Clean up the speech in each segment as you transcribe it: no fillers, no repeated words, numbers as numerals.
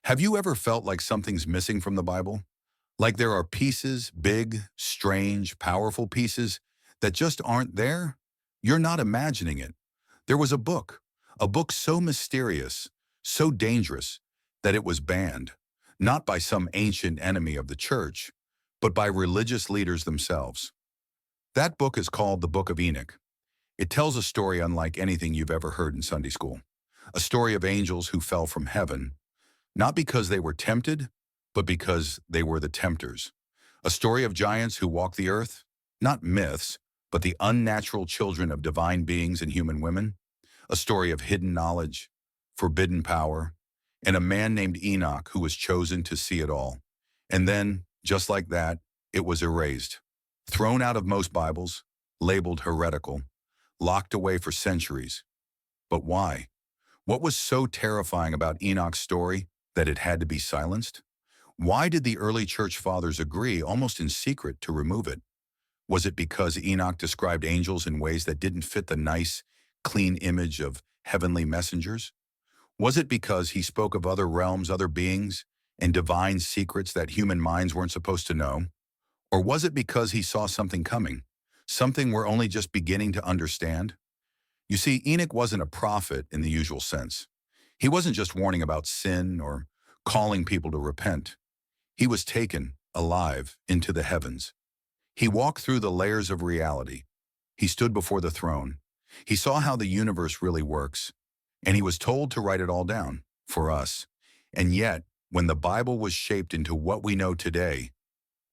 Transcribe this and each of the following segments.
Have you ever felt like something's missing from the Bible? Like there are pieces, big, strange, powerful pieces, that just aren't there? You're not imagining it. There was a book so mysterious, so dangerous, that it was banned, not by some ancient enemy of the church, but by religious leaders themselves. That book is called the Book of Enoch. It tells a story unlike anything you've ever heard in Sunday school. A story of angels who fell from heaven, not because they were tempted, but because they were the tempters. A story of giants who walk the earth, not myths, but the unnatural children of divine beings and human women. A story of hidden knowledge, forbidden power, and a man named Enoch who was chosen to see it all. And then, just like that, it was erased. Thrown out of most Bibles, labeled heretical, locked away for centuries. But why? What was so terrifying about Enoch's story that it had to be silenced? Why did the early church fathers agree, almost in secret, to remove it? Was it because Enoch described angels in ways that didn't fit the nice, clean image of heavenly messengers? Was it because he spoke of other realms, other beings, and divine secrets that human minds weren't supposed to know? Or was it because he saw something coming, something we're only just beginning to understand? You see, Enoch wasn't a prophet in the usual sense. He wasn't just warning about sin or calling people to repent. He was taken, alive, into the heavens. He walked through the layers of reality. He stood before the throne. He saw how the universe really works, and he was told to write it all down for us. And yet, when the Bible was shaped into what we know today,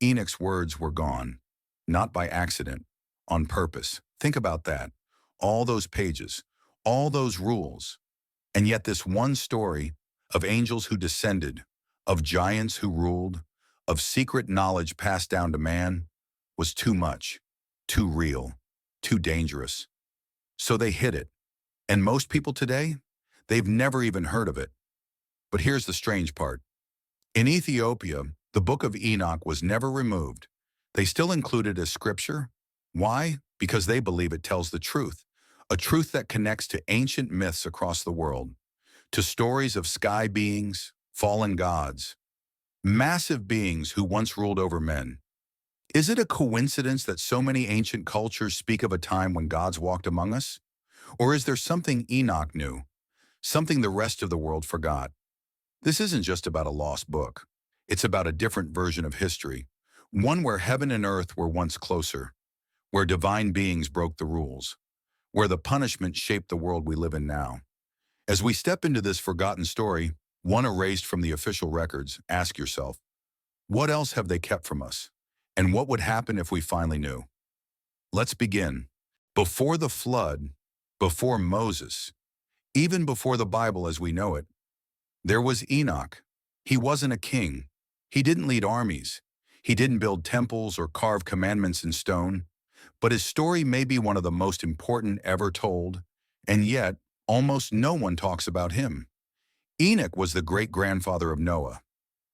Enoch's words were gone, not by accident, on purpose. Think about that. All those pages, all those rules, and yet this one story of angels who descended, of giants who ruled, of secret knowledge passed down to man, was too much, too real, too dangerous. So they hid it. And most people today, they've never even heard of it. But here's the strange part. In Ethiopia, the Book of Enoch was never removed. They still include it as scripture. Why? Because they believe it tells the truth, a truth that connects to ancient myths across the world, to stories of sky beings, fallen gods, massive beings who once ruled over men. Is it a coincidence that so many ancient cultures speak of a time when gods walked among us? Or is there something Enoch knew, something the rest of the world forgot? This isn't just about a lost book. It's about a different version of history, one where heaven and earth were once closer, where divine beings broke the rules, where the punishment shaped the world we live in now. As we step into this forgotten story, one erased from the official records, ask yourself, what else have they kept from us? And what would happen if we finally knew? Let's begin. Before the flood, before Moses, even before the Bible as we know it, there was Enoch. He wasn't a king. He didn't lead armies. He didn't build temples or carve commandments in stone. But his story may be one of the most important ever told, and yet almost no one talks about him. Enoch was the great-grandfather of Noah.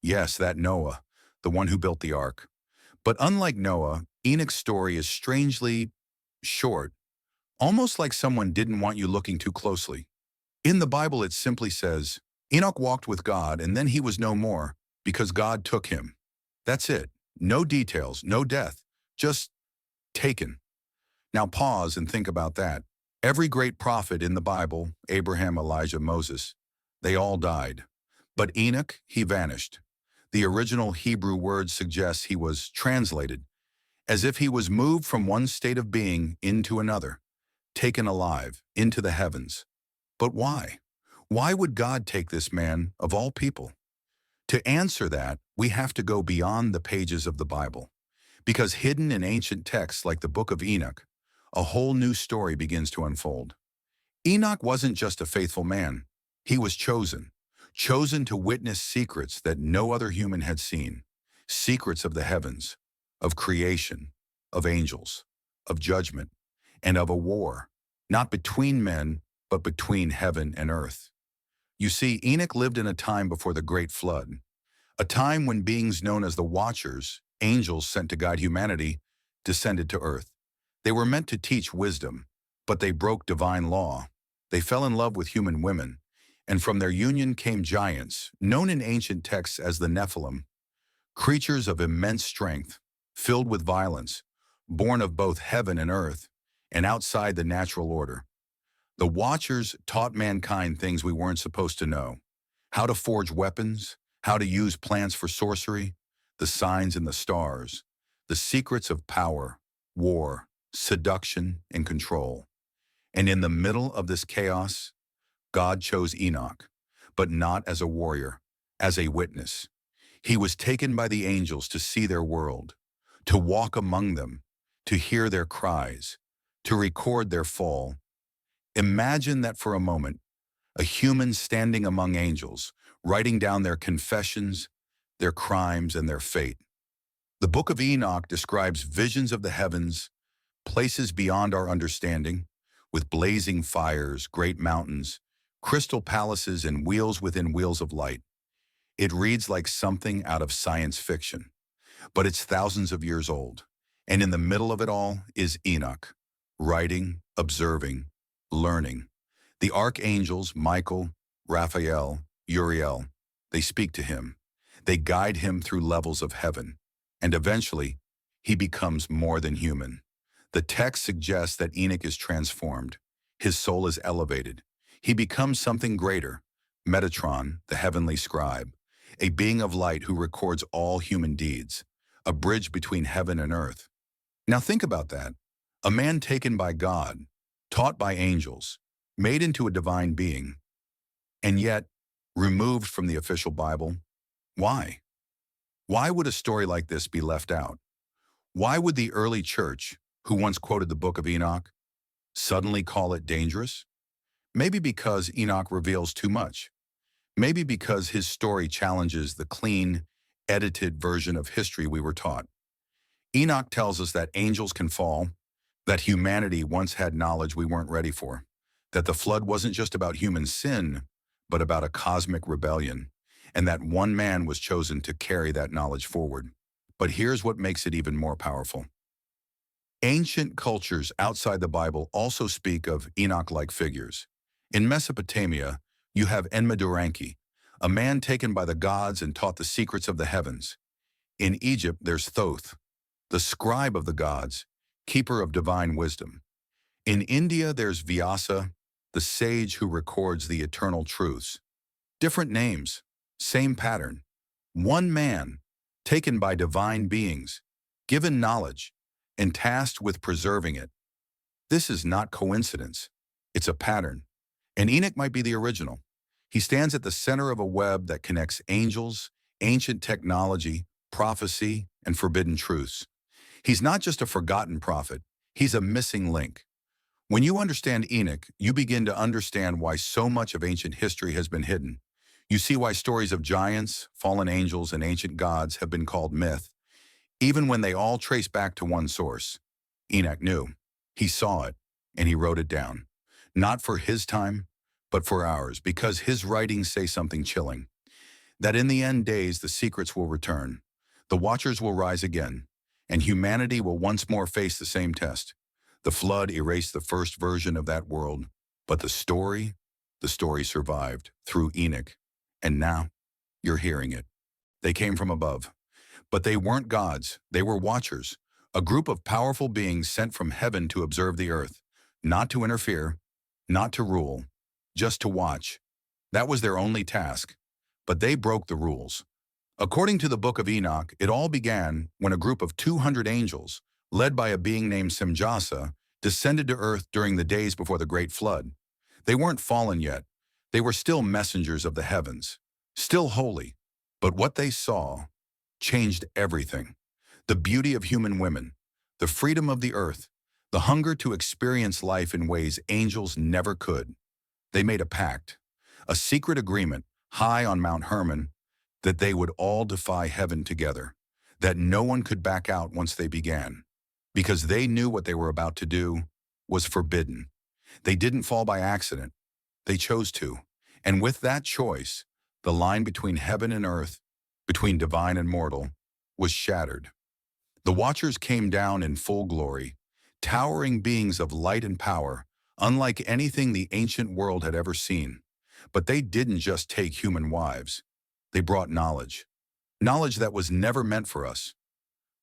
Yes, that Noah, the one who built the ark. But unlike Noah, Enoch's story is strangely short, almost like someone didn't want you looking too closely. In the Bible, it simply says, Enoch walked with God, and then he was no more, because God took him. That's it. No details, no death, just taken. Now pause and think about that. Every great prophet in the Bible, Abraham, Elijah, Moses, they all died. But Enoch, he vanished. The original Hebrew word suggests he was translated, as if he was moved from one state of being into another, taken alive, into the heavens. But why? Why would God take this man, of all people? To answer that, we have to go beyond the pages of the Bible, because hidden in ancient texts like the Book of Enoch, a whole new story begins to unfold. Enoch wasn't just a faithful man. He was chosen to witness secrets that no other human had seen, secrets of the heavens, of creation, of angels, of judgment, and of a war, not between men, but between heaven and earth. You see, Enoch lived in a time before the Great Flood, a time when beings known as the Watchers, angels sent to guide humanity, descended to earth. They were meant to teach wisdom, but they broke divine law. They fell in love with human women, And from their union came giants, known in ancient texts as the Nephilim, creatures of immense strength, filled with violence, born of both heaven and earth, and outside the natural order. The Watchers taught mankind things we weren't supposed to know: how to forge weapons, how to use plants for sorcery, the signs in the stars, the secrets of power, war, seduction, and control. And in the middle of this chaos, God chose Enoch, but not as a warrior, as a witness. He was taken by the angels to see their world, to walk among them, to hear their cries, to record their fall. Imagine that for a moment, a human standing among angels, writing down their confessions, their crimes, and their fate. The Book of Enoch describes visions of the heavens, places beyond our understanding, with blazing fires, great mountains, crystal palaces, and wheels within wheels of light. It reads like something out of science fiction, but it's thousands of years old. And in the middle of it all is Enoch, writing, observing, learning. The archangels, Michael, Raphael, Uriel, they speak to him. They guide him through levels of heaven. And eventually, he becomes more than human. The text suggests that Enoch is transformed. His soul is elevated. He becomes something greater, Metatron, the heavenly scribe, a being of light who records all human deeds, a bridge between heaven and earth. Now think about that. A man taken by God, taught by angels, made into a divine being, and yet removed from the official Bible. Why? Why would a story like this be left out? Why would the early church, who once quoted the Book of Enoch, suddenly call it dangerous? Maybe because Enoch reveals too much. Maybe because his story challenges the clean, edited version of history we were taught. Enoch tells us that angels can fall, that humanity once had knowledge we weren't ready for, that the flood wasn't just about human sin, but about a cosmic rebellion, and that one man was chosen to carry that knowledge forward. But here's what makes it even more powerful. Ancient cultures outside the Bible also speak of Enoch-like figures. In Mesopotamia, you have Enmeduranki, a man taken by the gods and taught the secrets of the heavens. In Egypt, there's Thoth, the scribe of the gods, keeper of divine wisdom. In India, there's Vyasa, the sage who records the eternal truths. Different names, same pattern. One man, taken by divine beings, given knowledge, and tasked with preserving it. This is not coincidence. It's a pattern. And Enoch might be the original. He stands at the center of a web that connects angels, ancient technology, prophecy, and forbidden truths. He's not just a forgotten prophet, he's a missing link. When you understand Enoch, you begin to understand why so much of ancient history has been hidden. You see why stories of giants, fallen angels, and ancient gods have been called myth, even when they all trace back to one source. Enoch knew. He saw it, and he wrote it down. Not for his time, but for ours, because his writings say something chilling. That in the end days, the secrets will return. The Watchers will rise again, and humanity will once more face the same test. The flood erased the first version of that world, but the story survived through Enoch. And now, you're hearing it. They came from above. But they weren't gods, they were watchers, a group of powerful beings sent from heaven to observe the earth, not to interfere, not to rule, just to watch. That was their only task. But they broke the rules. According to the Book of Enoch, it all began when a group of 200 angels, led by a being named Simjasa, descended to earth during the days before the Great Flood. They weren't fallen yet. They were still messengers of the heavens, still holy. But what they saw changed everything. The beauty of human women, the freedom of the earth, the hunger to experience life in ways angels never could. They made a pact, a secret agreement high on Mount Hermon, that they would all defy heaven together, that no one could back out once they began, because they knew what they were about to do was forbidden. They didn't fall by accident. They chose to. And with that choice, the line between heaven and earth, between divine and mortal, was shattered. The Watchers came down in full glory, towering beings of light and power, unlike anything the ancient world had ever seen. But they didn't just take human wives. They brought knowledge. Knowledge that was never meant for us.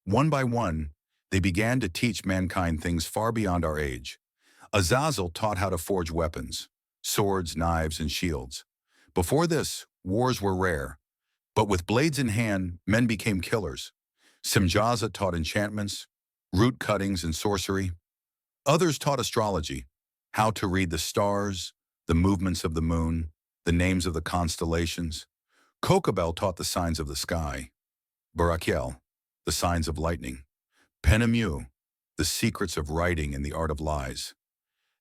One by one, they began to teach mankind things far beyond our age. Azazel taught how to forge weapons, swords, knives, and shields. Before this, wars were rare. But with blades in hand, men became killers. Simjaza taught enchantments, root cuttings, and sorcery. Others taught astrology, how to read the stars, the movements of the moon, the names of the constellations. Kokabel taught the signs of the sky. Barakiel, the signs of lightning. Penemu, the secrets of writing and the art of lies.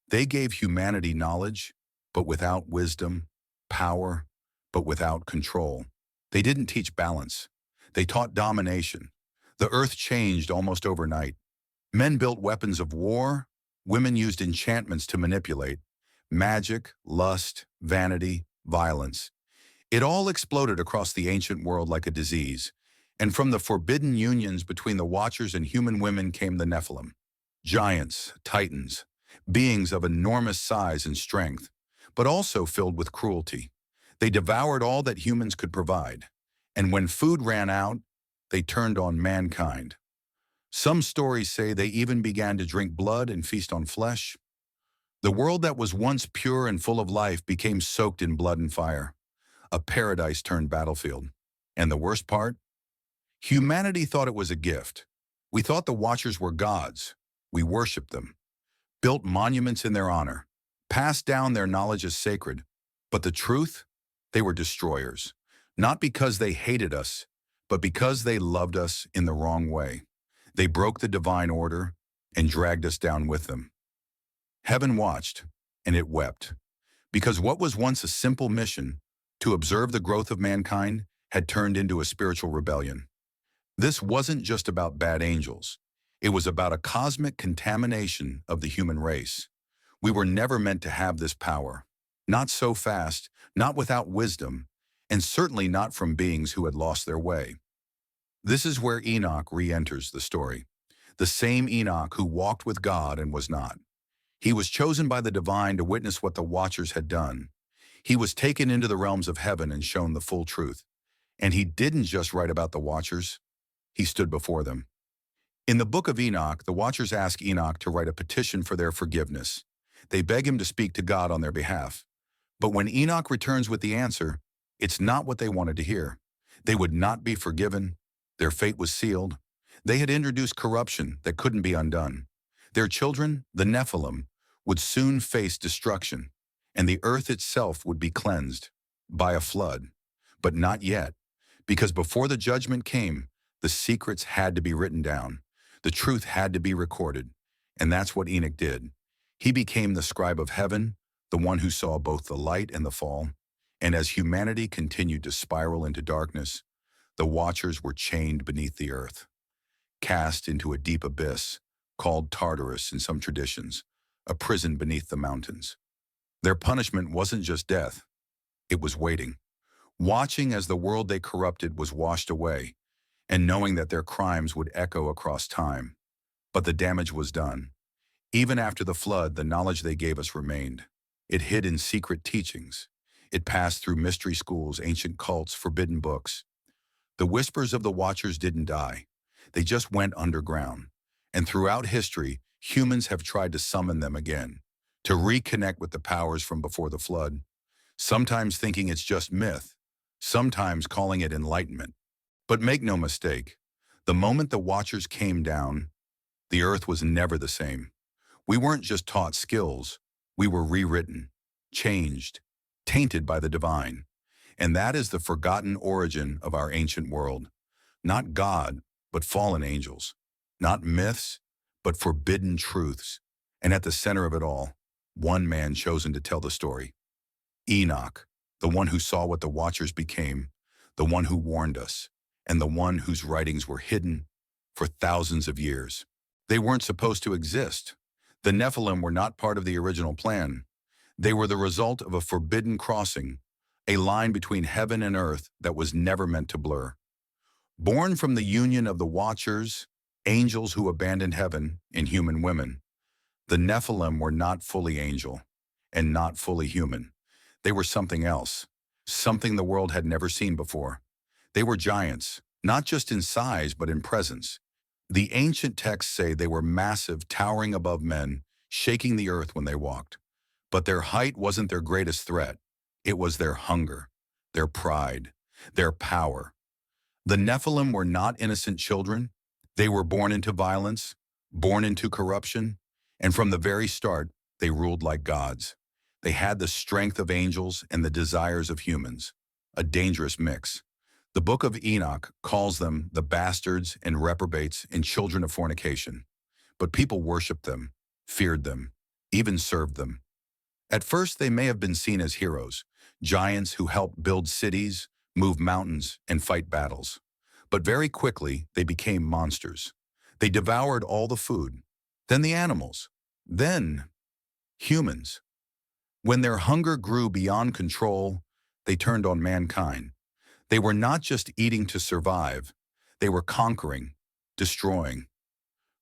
They gave humanity knowledge, but without wisdom, power, but without control. They didn't teach balance. They taught domination. The earth changed almost overnight. Men built weapons of war. Women used enchantments to manipulate. Magic, lust, vanity, violence. It all exploded across the ancient world like a disease. And from the forbidden unions between the Watchers and human women came the Nephilim. Giants, titans, beings of enormous size and strength, but also filled with cruelty. They devoured all that humans could provide. And when food ran out, they turned on mankind. Some stories say they even began to drink blood and feast on flesh. The world that was once pure and full of life became soaked in blood and fire. A paradise turned battlefield. And the worst part? Humanity thought it was a gift. We thought the Watchers were gods. We worshipped them, built monuments in their honor, passed down their knowledge as sacred. But the truth? They were destroyers. Not because they hated us, but because they loved us in the wrong way. They broke the divine order and dragged us down with them. Heaven watched, and it wept, because what was once a simple mission, to observe the growth of mankind, had turned into a spiritual rebellion. This wasn't just about bad angels. It was about a cosmic contamination of the human race. We were never meant to have this power. Not so fast, not without wisdom, and certainly not from beings who had lost their way. This is where Enoch re-enters the story. The same Enoch who walked with God and was not. He was chosen by the divine to witness what the Watchers had done. He was taken into the realms of heaven and shown the full truth. And he didn't just write about the Watchers. He stood before them. In the Book of Enoch, the Watchers ask Enoch to write a petition for their forgiveness. They beg him to speak to God on their behalf. But when Enoch returns with the answer, it's not what they wanted to hear. They would not be forgiven. Their fate was sealed. They had introduced corruption that couldn't be undone. Their children, the Nephilim, would soon face destruction, and the earth itself would be cleansed by a flood. But not yet, because before the judgment came, the secrets had to be written down. The truth had to be recorded, and that's what Enoch did. He became the scribe of heaven, the one who saw both the light and the fall. And as humanity continued to spiral into darkness, the Watchers were chained beneath the earth, cast into a deep abyss, called Tartarus in some traditions, a prison beneath the mountains. Their punishment wasn't just death, it was waiting, watching as the world they corrupted was washed away, and knowing that their crimes would echo across time. But the damage was done. Even after the flood, the knowledge they gave us remained. It hid in secret teachings. It passed through mystery schools, ancient cults, forbidden books. The whispers of the Watchers didn't die. They just went underground. And throughout history, humans have tried to summon them again, to reconnect with the powers from before the flood, sometimes thinking it's just myth, sometimes calling it enlightenment. But make no mistake, the moment the Watchers came down, the earth was never the same. We weren't just taught skills, we were rewritten, changed, tainted by the divine. And that is the forgotten origin of our ancient world. Not God, but fallen angels. Not myths, but forbidden truths. And at the center of it all, one man chosen to tell the story. Enoch, the one who saw what the Watchers became, the one who warned us, and the one whose writings were hidden for thousands of years. They weren't supposed to exist. The Nephilim were not part of the original plan. They were the result of a forbidden crossing, a line between heaven and earth that was never meant to blur. Born from the union of the Watchers, angels who abandoned heaven, and human women, the Nephilim were not fully angel and not fully human. They were something else, something the world had never seen before. They were giants, not just in size but in presence. The ancient texts say they were massive, towering above men, shaking the earth when they walked. But their height wasn't their greatest threat. It was their hunger, their pride, their power. The Nephilim were not innocent children. They were born into violence, born into corruption, and from the very start, they ruled like gods. They had the strength of angels and the desires of humans, a dangerous mix. The Book of Enoch calls them the bastards and reprobates and children of fornication. But people worshipped them, feared them, even served them. At first, they may have been seen as heroes, giants who helped build cities, move mountains, and fight battles. But very quickly, they became monsters. They devoured all the food, then the animals, then humans. When their hunger grew beyond control, they turned on mankind. They were not just eating to survive, they were conquering, destroying.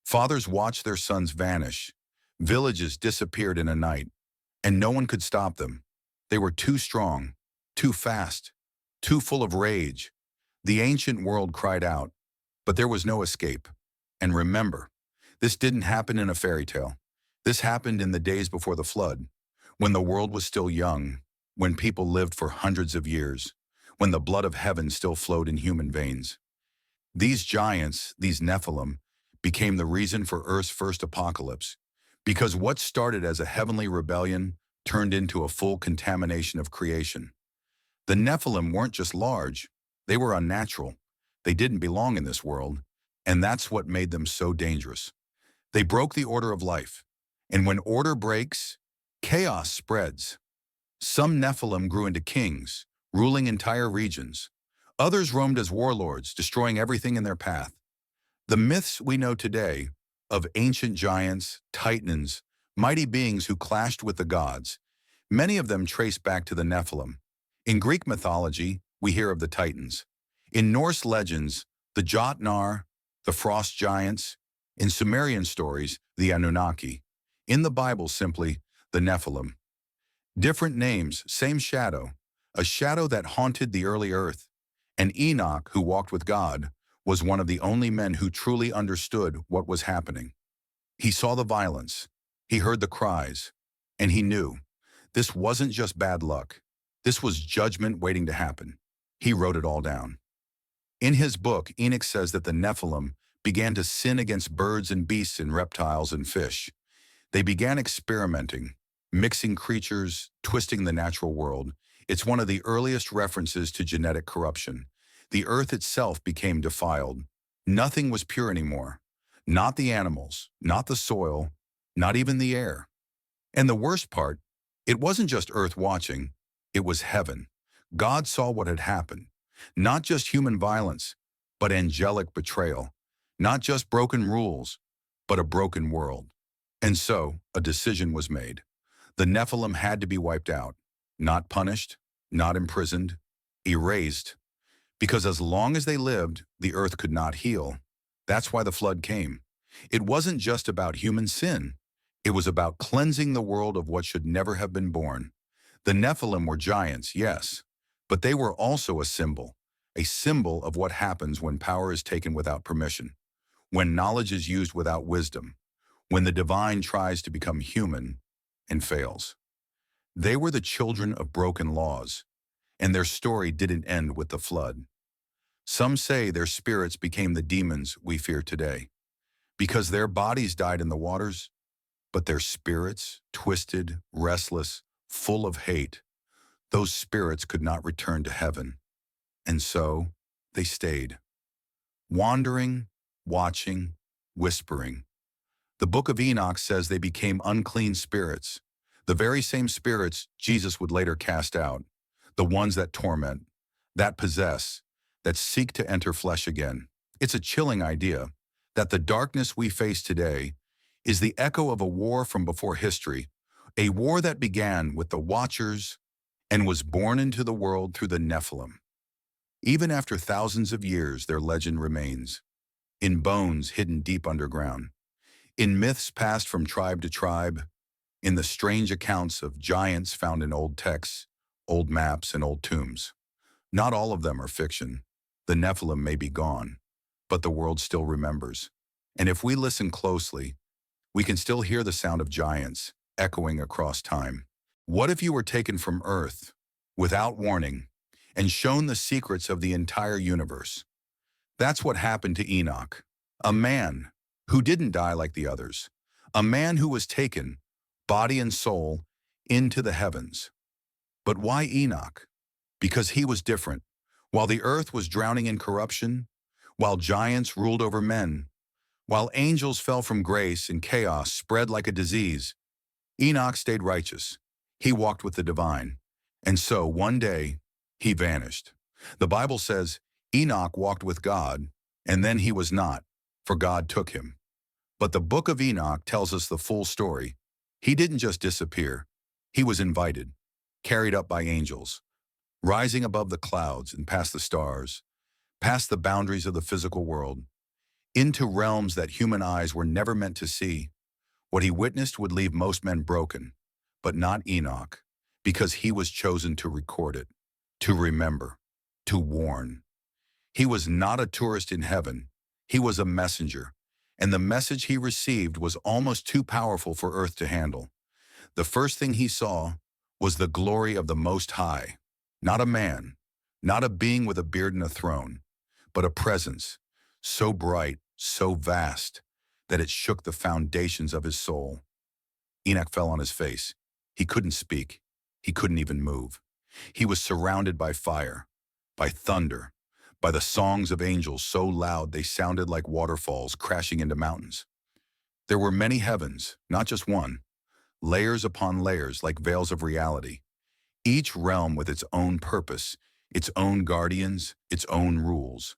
Fathers watched their sons vanish. Villages disappeared in a night, and no one could stop them. They were too strong, too fast, too full of rage. The ancient world cried out, but there was no escape. And remember, this didn't happen in a fairy tale. This happened in the days before the flood, when the world was still young, when people lived for hundreds of years, when the blood of heaven still flowed in human veins. These giants, these Nephilim, became the reason for Earth's first apocalypse, because what started as a heavenly rebellion turned into a full contamination of creation. The Nephilim weren't just large, they were unnatural. They didn't belong in this world, and that's what made them so dangerous. They broke the order of life, and when order breaks, chaos spreads. Some Nephilim grew into kings, ruling entire regions. Others roamed as warlords, destroying everything in their path. The myths we know today of ancient giants, titans, mighty beings who clashed with the gods, many of them trace back to the Nephilim. In Greek mythology, we hear of the Titans. In Norse legends, the Jotnar, the frost giants. In Sumerian stories, the Anunnaki. In the Bible, simply, the Nephilim. Different names, same shadow, a shadow that haunted the early earth. And Enoch, who walked with God, was one of the only men who truly understood what was happening. He saw the violence, he heard the cries, and he knew this wasn't just bad luck. This was judgment waiting to happen. He wrote it all down. In his book, Enoch says that the Nephilim began to sin against birds and beasts and reptiles and fish. They began experimenting, mixing creatures, twisting the natural world. It's one of the earliest references to genetic corruption. The earth itself became defiled. Nothing was pure anymore. Not the animals, not the soil, not even the air. And the worst part, it wasn't just earth watching, it was heaven. God saw what had happened. Not just human violence, but angelic betrayal. Not just broken rules, but a broken world. And so, a decision was made. The Nephilim had to be wiped out. Not punished, not imprisoned, erased. Because as long as they lived, the earth could not heal. That's why the flood came. It wasn't just about human sin. It was about cleansing the world of what should never have been born. The Nephilim were giants, yes, but they were also a symbol of what happens when power is taken without permission, when knowledge is used without wisdom, when the divine tries to become human and fails. They were the children of broken laws, and their story didn't end with the flood. Some say their spirits became the demons we fear today, because their bodies died in the waters, but their spirits, twisted, restless, full of hate, those spirits could not return to heaven. And so they stayed, wandering, watching, whispering. The Book of Enoch says they became unclean spirits, the very same spirits Jesus would later cast out, the ones that torment, that possess, that seek to enter flesh again. It's a chilling idea that the darkness we face today is the echo of a war from before history, a war that began with the Watchers and was born into the world through the Nephilim. Even after thousands of years, their legend remains, in bones hidden deep underground, in myths passed from tribe to tribe, in the strange accounts of giants found in old texts, old maps, and old tombs. Not all of them are fiction. The Nephilim may be gone, but the world still remembers. And if we listen closely, we can still hear the sound of giants echoing across time. What if you were taken from Earth without warning and shown the secrets of the entire universe? That's what happened to Enoch, a man who didn't die like the others, a man who was taken, body and soul, into the heavens. But why Enoch? Because he was different. While the earth was drowning in corruption, while giants ruled over men, while angels fell from grace and chaos spread like a disease, Enoch stayed righteous. He walked with the divine. And so, one day, he vanished. The Bible says Enoch walked with God, and then he was not, for God took him. But the Book of Enoch tells us the full story. He didn't just disappear. He was invited, carried up by angels, rising above the clouds and past the stars, past the boundaries of the physical world, into realms that human eyes were never meant to see. What he witnessed would leave most men broken, but not Enoch, because he was chosen to record it, to remember, to warn. He was not a tourist in heaven. He was a messenger, and the message he received was almost too powerful for earth to handle. The first thing he saw was the glory of the Most High, not a man, not a being with a beard and a throne, but a presence so bright, so vast, that it shook the foundations of his soul. Enoch fell on his face. He couldn't speak. He couldn't even move. He was surrounded by fire, by thunder, by the songs of angels so loud they sounded like waterfalls crashing into mountains. There were many heavens, not just one, layers upon layers like veils of reality, each realm with its own purpose, its own guardians, its own rules.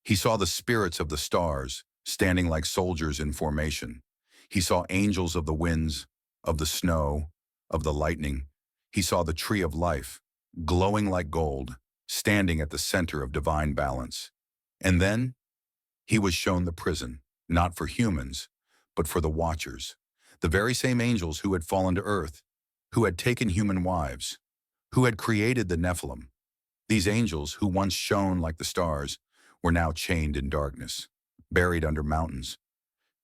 He saw the spirits of the stars standing like soldiers in formation. He saw angels of the winds, of the snow, of the lightning. He saw the tree of life, glowing like gold, standing at the center of divine balance. And then he was shown the prison, not for humans, but for the watchers, the very same angels who had fallen to earth, who had taken human wives, who had created the Nephilim. These angels, who once shone like the stars, were now chained in darkness, buried under mountains,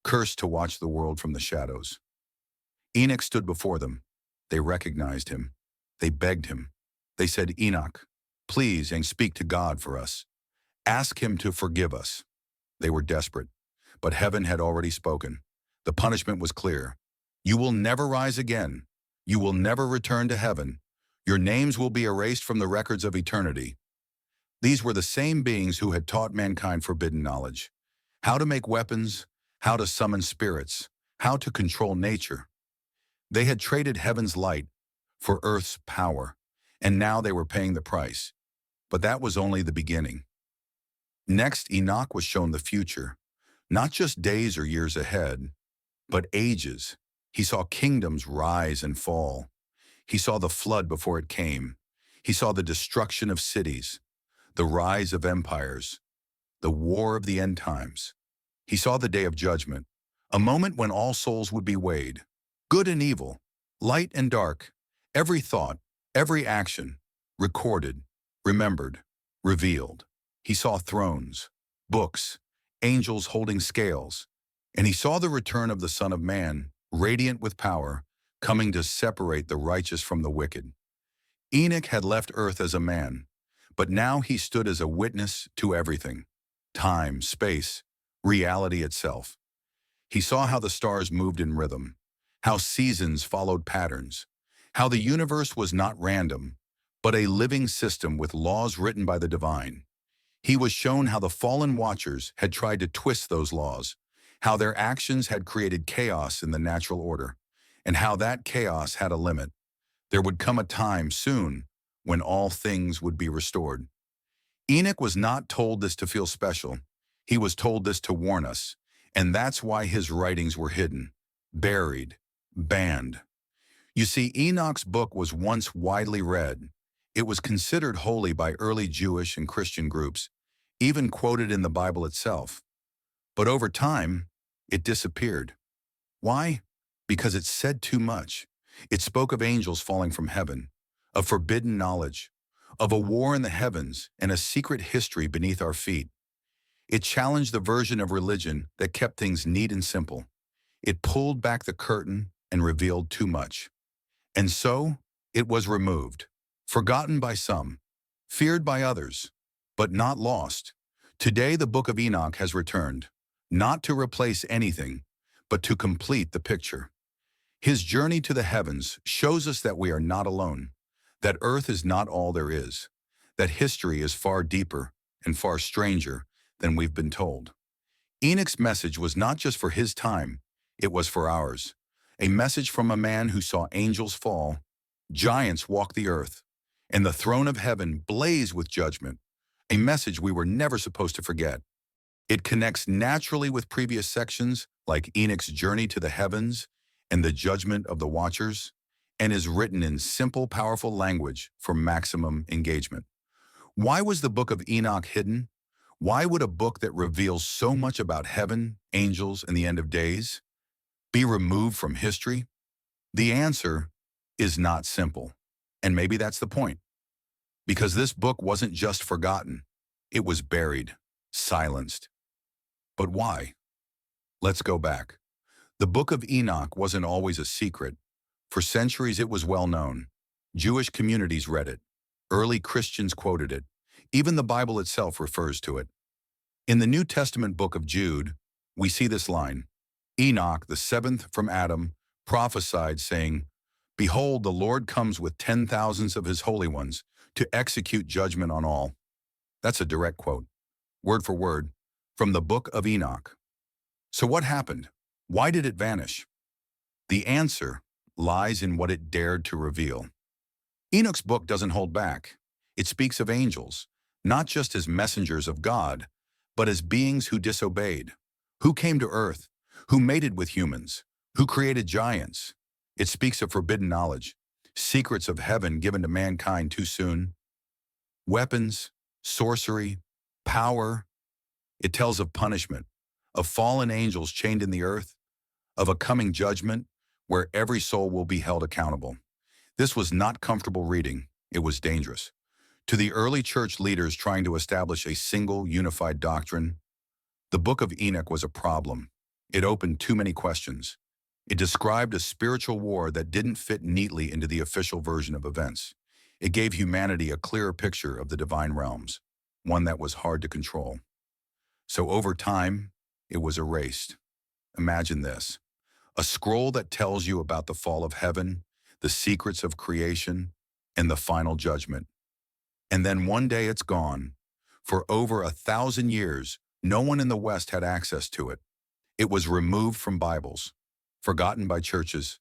cursed to watch the world from the shadows. Enoch stood before them. They recognized him. They begged him. They said, "Enoch, please and speak to God for us. Ask him to forgive us." They were desperate, but heaven had already spoken. The punishment was clear. You will never rise again. You will never return to heaven. Your names will be erased from the records of eternity. These were the same beings who had taught mankind forbidden knowledge. How to make weapons, how to summon spirits, how to control nature. They had traded heaven's light for earth's power, and now they were paying the price. But that was only the beginning. Next, Enoch was shown the future, not just days or years ahead, but ages. He saw kingdoms rise and fall. He saw the flood before it came. He saw the destruction of cities, the rise of empires, the war of the end times. He saw the day of judgment, a moment when all souls would be weighed, good and evil, light and dark, every thought, every action, recorded, remembered, revealed. He saw thrones, books, angels holding scales, and he saw the return of the Son of Man, radiant with power, coming to separate the righteous from the wicked. Enoch had left earth as a man, but now he stood as a witness to everything: time, space, reality itself. He saw how the stars moved in rhythm, how seasons followed patterns, how the universe was not random, but a living system with laws written by the divine. He was shown how the fallen watchers had tried to twist those laws, how their actions had created chaos in the natural order, and how that chaos had a limit. There would come a time soon when all things would be restored. Enoch was not told this to feel special. He was told this to warn us, and that's why his writings were hidden, buried, banned. You see, Enoch's book was once widely read. It was considered holy by early Jewish and Christian groups, even quoted in the Bible itself. But over time, it disappeared. Why? Because it said too much. It spoke of angels falling from heaven, of forbidden knowledge, of a war in the heavens and a secret history beneath our feet. It challenged the version of religion that kept things neat and simple. It pulled back the curtain and revealed too much. And so, it was removed, forgotten by some, feared by others, but not lost. Today the Book of Enoch has returned, not to replace anything, but to complete the picture. His journey to the heavens shows us that we are not alone, that earth is not all there is, that history is far deeper and far stranger than we've been told. Enoch's message was not just for his time, it was for ours. A message from a man who saw angels fall, giants walk the earth, and the throne of heaven blaze with judgment. A message we were never supposed to forget. It connects naturally with previous sections like Enoch's journey to the heavens and the judgment of the watchers, and is written in simple, powerful language for maximum engagement. Why was the Book of Enoch hidden? Why would a book that reveals so much about heaven, angels, and the end of days be removed from history? The answer is not simple, and maybe that's the point. Because this book wasn't just forgotten, it was buried, silenced. But why? Let's go back. The Book of Enoch wasn't always a secret. For centuries it was well known. Jewish communities read it. Early Christians quoted it. Even the Bible itself refers to it. In the New Testament book of Jude, we see this line: Enoch, the seventh from Adam, prophesied, saying, "Behold, the Lord comes with 10,000s of his holy ones to execute judgment on all." That's a direct quote, word for word, from the Book of Enoch. So what happened? Why did it vanish? The answer lies in what it dared to reveal. Enoch's book doesn't hold back. It speaks of angels, not just as messengers of God, but as beings who disobeyed, who came to earth, who mated with humans, who created giants. It speaks of forbidden knowledge, secrets of heaven given to mankind too soon, weapons, sorcery, power. It tells of punishment, of fallen angels chained in the earth, of a coming judgment where every soul will be held accountable. This was not comfortable reading. It was dangerous. To the early church leaders trying to establish a single, unified doctrine, the Book of Enoch was a problem. It opened too many questions. It described a spiritual war that didn't fit neatly into the official version of events. It gave humanity a clearer picture of the divine realms, one that was hard to control. So over time, it was erased. Imagine this: a scroll that tells you about the fall of heaven, the secrets of creation, and the final judgment. And then one day it's gone. For over 1,000 years, no one in the West had access to it. It was removed from Bibles, forgotten by churches.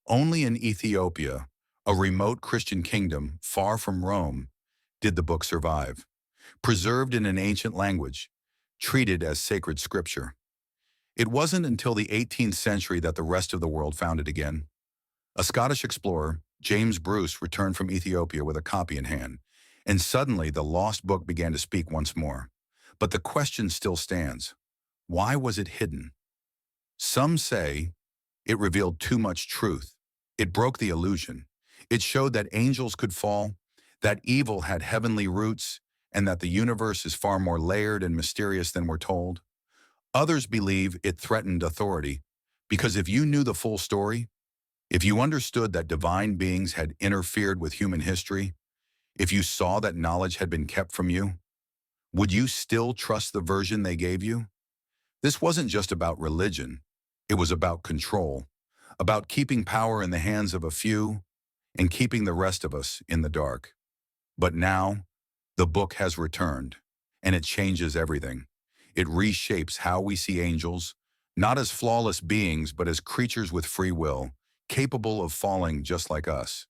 Only in Ethiopia, a remote Christian kingdom far from Rome, did the book survive, preserved in an ancient language, treated as sacred scripture. It wasn't until the 18th century that the rest of the world found it again. A Scottish explorer, James Bruce, returned from Ethiopia with a copy in hand, and suddenly the lost book began to speak once more. But the question still stands: why was it hidden? Some say it revealed too much truth. It broke the illusion. It showed that angels could fall, that evil had heavenly roots, and that the universe is far more layered and mysterious than we're told. Others believe it threatened authority, because if you knew the full story, if you understood that divine beings had interfered with human history, if you saw that knowledge had been kept from you, would you still trust the version they gave you? This wasn't just about religion. It was about control, about keeping power in the hands of a few and keeping the rest of us in the dark. But now, the book has returned, and it changes everything. It reshapes how we see angels, not as flawless beings, but as creatures with free will, capable of falling just like us.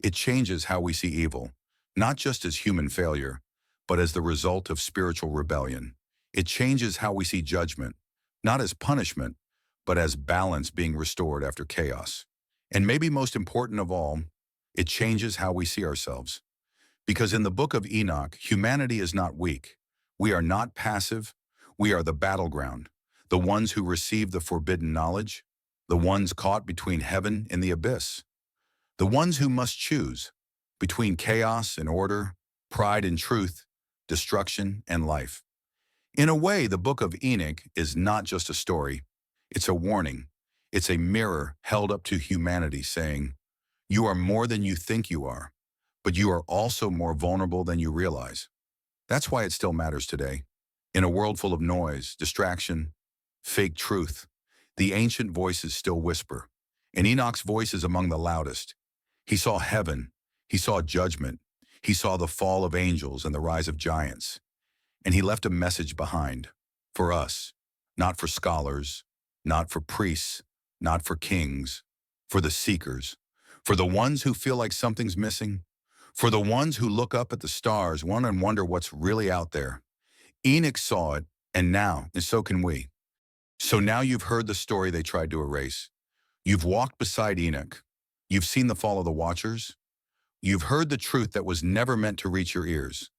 It changes how we see evil, not just as human failure, but as the result of spiritual rebellion. It changes how we see judgment, not as punishment, but as balance being restored after chaos. And maybe most important of all, it changes how we see ourselves. Because in the Book of Enoch, humanity is not weak. We are not passive. We are the battleground, the ones who receive the forbidden knowledge, the ones caught between heaven and the abyss, the ones who must choose between chaos and order, pride and truth, destruction and life. In a way, the Book of Enoch is not just a story, it's a warning. It's a mirror held up to humanity saying, you are more than you think you are, but you are also more vulnerable than you realize. That's why it still matters today. In a world full of noise, distraction, fake truth, the ancient voices still whisper, and Enoch's voice is among the loudest. He saw heaven, he saw judgment, he saw the fall of angels and the rise of giants, and he left a message behind for us, not for scholars, not for priests, not for kings, for the seekers, for the ones who feel like something's missing, for the ones who look up at the stars, and wonder what's really out there. Enoch saw it, and so can we. So now you've heard the story they tried to erase. You've walked beside Enoch. You've seen the fall of the Watchers. You've heard the truth that was never meant to reach your ears.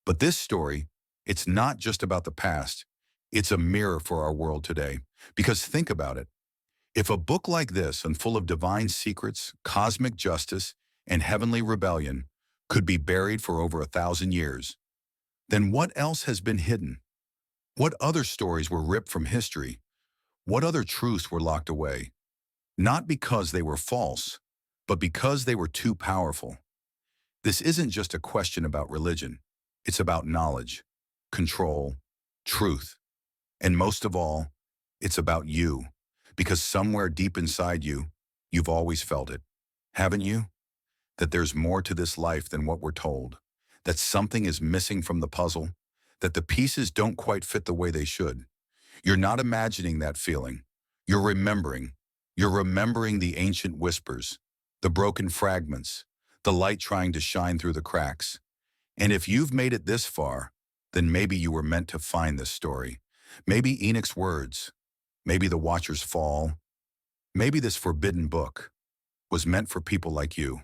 But this story, it's not just about the past. It's a mirror for our world today. Because think about it. If a book like this and full of divine secrets, cosmic justice, and heavenly rebellion could be buried for over 1,000 years, then what else has been hidden? What other stories were ripped from history? What other truths were locked away? Not because they were false, but because they were too powerful. This isn't just a question about religion. It's about knowledge, control, truth, and most of all, it's about you. Because somewhere deep inside you, you've always felt it, haven't you? That there's more to this life than what we're told, that something is missing from the puzzle, that the pieces don't quite fit the way they should. You're not imagining that feeling. You're remembering. You're remembering the ancient whispers, the broken fragments, the light trying to shine through the cracks. And if you've made it this far, then maybe you were meant to find this story. Maybe Enoch's words, maybe the Watcher's fall, maybe this forbidden book was meant for people like you.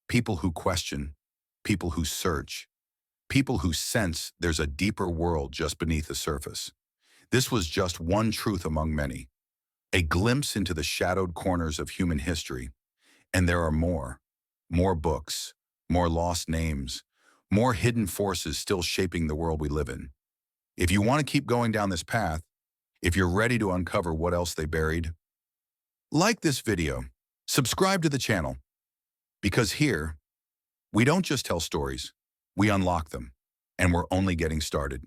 People who question, people who search, people who sense there's a deeper world just beneath the surface. This was just one truth among many, a glimpse into the shadowed corners of human history. And there are more books, more lost names, more hidden forces still shaping the world we live in. If you want to keep going down this path, if you're ready to uncover what else they buried, like this video, subscribe to the channel, because here, we don't just tell stories, we unlock them, and we're only getting started.